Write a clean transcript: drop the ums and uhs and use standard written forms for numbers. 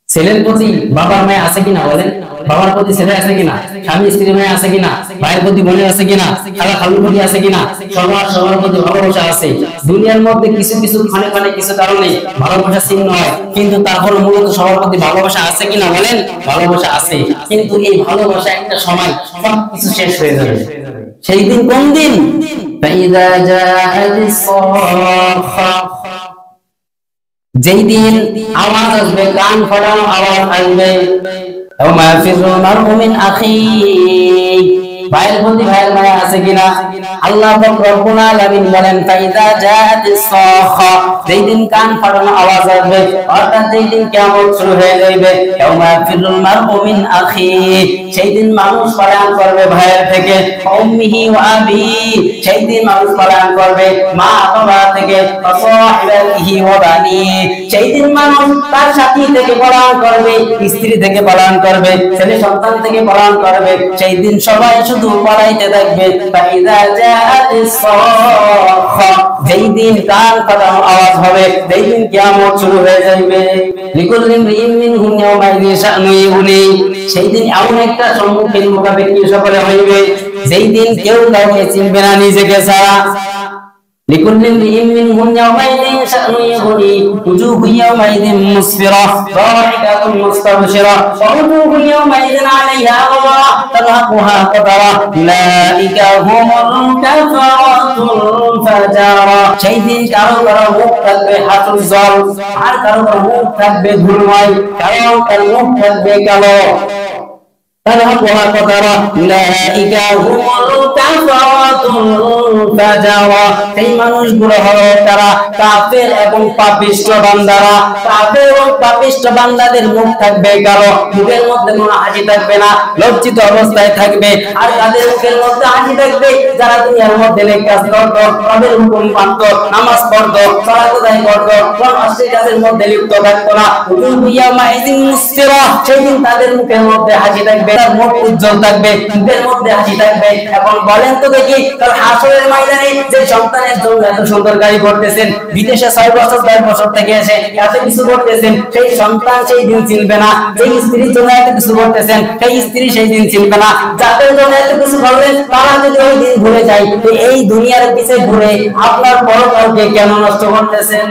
ছেলের প্রতি বাবার মায়া আছে কিনা বলেন? বাবার প্রতি ছেলে আছে কিনা? স্বামী স্ত্রী মায়া আছে কিনা? ভাইয়ের প্রতি বোনের আছে কিনা? খালা খালুর প্রতি আছে কিনা? সবার সবার প্রতি ভালোবাসা আছে। দুনিয়ার মধ্যে কিছু কিছু ক্ষণে ক্ষণে কিছু কারণে ভালোবাসা ছিন্ন হয়, কিন্তু তারপর মূলত সবার প্রতি ভালোবাসা আছে কিনা বলেন? ভালোবাসা আছে। কিন্তু এই ভালোবাসা একটা সময় সবকিছু শেষ হয়ে যাবে। সেই দিন কোন দিন? ফাইদা জাআতিস সাখা, যেই দিন আওয়াজ আসবে, কান ফাটানো আওয়াজ আসবে। ওমা ফিরুল মারউ মিন আখি, ভাইয়ের প্রতি ভাইয়ের মায়া আছে কিনা? আল্লাহ পাক রব্বুল আলামিন বলেন ফাইদা জাআতিস সাখা, যেই দিন কান ফাটানো আওয়াজ আসবে, অর্থাৎ যেই দিন কিয়ামত শুরু হয়ে যাবে। ওমা ফিরুল মারউ মিন আখি, সেই দিন মানুষ পলায়ন করবে ভাইয়ের থেকে। উম্মিহি ওয়া আবি, সেই দিন মানুষ পলায়ন করবে মা বাবা থেকে। সাহিবাতিহি ওয়া বানি, সেই দিন মানুষ তার সাথী থেকে পলায়ন করবে, স্ত্রী থেকে পলায়ন করবে, ছেলে সন্তান থেকে পলায়ন করবে। সেই দিন সবাই শুধু পলাইতে থাকবে। ফাইদা জাআতিস সাখা, যেই দিন কান ফাটানো আওয়াজ হবে, যেই দিন কিয়ামত শুরু হয়ে যাবে। লিকুল্লি ইমরিইন মিনহুম ইয়াওমাইযিন শা'নু ইউগনি, সেই দিন এমন একটা সম্মুখীন মুখাপেক্ষি সকলে হইবে, যেই দিন কেউ কাউকে চিনবে না নিজেকে ছাড়া। লিকুল্লি ইমরিইন মিনহুম ইয়াওমাইযিন শা'নু ইউগনি, উজুহু ইয়াওমাইযিন মুসফিরা দাহিকাতুন মুস্তাবশিরা ওয়া উজুহু ইয়াওমাইযিন আলাইহা গবারা তারহাকুহা কাতারা উলাইকা হুমুল কাফারাতুল ফাজারা, সেই দিন কারো কারো মুখ থাকবে হাঁটুর জল, আর কারো কারো মুখ থাকবে ধুলোময়, কারো কারো মুখ থাকবে কালো। তারহাকুহা কাতারা উলাইকা হুমুল কাফারাতুল ফাজারা, সেই মানুষগুলো হলো তারা কাফের এবং পাপিষ্ঠ বান্দারা। কাফের এবং পাপিষ্ঠ বান্দাদের মুখ থাকবে কালো, মুখের মধ্যে কোনো হাসি থাকবে না, লজ্জিত অবস্থায় থাকবে। আর তাদের মুখের মধ্যে হাসি থাকবে যারা দুনিয়ার মধ্যে নেক কাজ করত, তাদের হুকুম মানত, নামাজ পড়তো, সালাত আদায় করতো, কোন অশ্লীল কাজের মধ্যে লিপ্ত থাকতো না। উজুহু ইয়াওমাইযিন মুসফিরা, সেই দিন তাদের মুখের মধ্যে হাসি থাকবে, তার মুখ উজ্জ্বল থাকবে, মুখের মধ্যে হাসি থাকবে। এখন বলেন তো দেখি, কাল হাসরের ময়দানে যে সন্তানের জন্য এত সুন্দর গাড়ি করতেছেন, বিদেশে 6 বছর 10 বছর থেকে এসে এত কিছু করতেছেন, সেই সন্তান সেই দিন চিনবে না। যেই স্ত্রীর জন্য এত কিছু করতেছেন, সেই স্ত্রী সেই দিন চিনবে না। যাদের জন্য এত কিছু করলেন, তারা যদি ওই দিন ভুলে যায়, তো এই দুনিয়ার পিছে ঘুরে আপনার পরকালকে কেন নষ্ট করতেছেন?